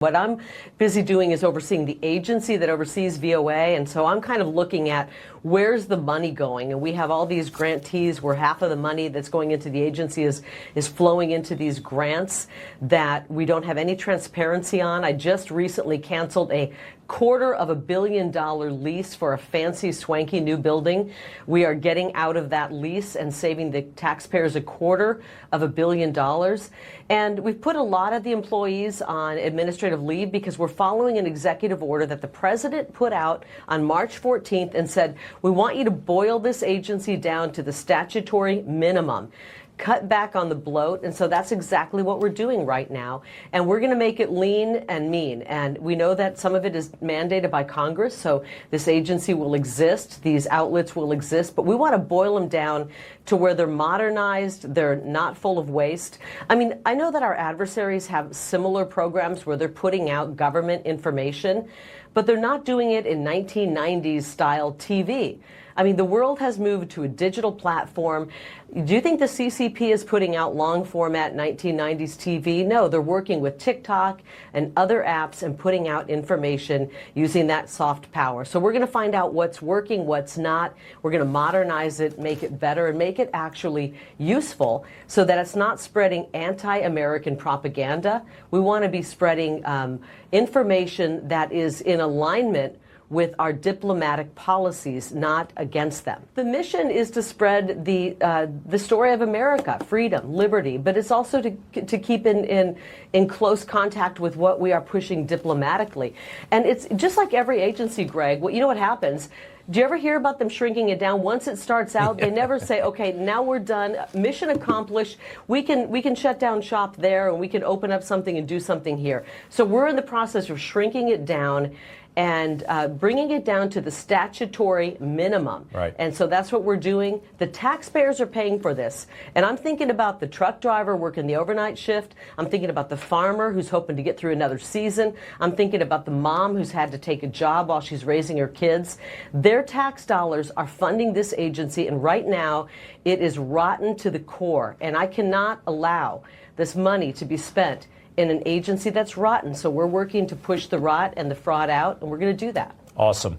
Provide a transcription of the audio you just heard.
What I'm busy doing is overseeing the agency that oversees VOA, and so I'm kind of looking at where's the money going. And we have all these grantees where half of the money that's going into the agency is flowing into these grants that we don't have any transparency on. I just recently canceled a $250 million lease for a fancy, swanky new building. We are getting out of that lease and saving the taxpayers $250 million. And we've put a lot of the employees on administrative leave because we're following an executive order that the president put out on March 14th and said, we want you to boil this agency down to the statutory minimum. Cut back on the bloat, and so that's exactly what we're doing right now. And we're going to make it lean and mean. And we know that some of it is mandated by Congress, so this agency will exist, these outlets will exist, but we want to boil them down to where they're modernized, they're not full of waste. I mean, I know that our adversaries have similar programs where they're putting out government information, but they're not doing it in 1990s style TV. I mean, the world has moved to a digital platform. Do you think the CCP is putting out long format 1990s TV? No, they're working with TikTok and other apps and putting out information using that soft power. So we're going to find out what's working, what's not. We're going to modernize it, make it better, and make it actually useful so that it's not spreading anti-American propaganda. We want to be spreading information that is in alignment with our diplomatic policies, not against them. The mission is to spread the story of America, freedom, liberty, but it's also to keep in close contact with what we are pushing diplomatically. And it's just like every agency, Greg. You know what happens? Do you ever hear about them shrinking it down? Once it starts out, they never say, okay, now we're done, mission accomplished, we can shut down shop there and we can open up something and do something here. So we're in the process of shrinking it down and bringing it down to the statutory minimum. Right. And so that's what we're doing. The taxpayers are paying for this. And I'm thinking about the truck driver working the overnight shift. I'm thinking about the farmer who's hoping to get through another season. I'm thinking about the mom who's had to take a job while she's raising her kids. Their tax dollars are funding this agency, and right now it is rotten to the core. And I cannot allow this money to be spent in an agency that's rotten. So we're working to push the rot and the fraud out, and we're going to do that. Awesome.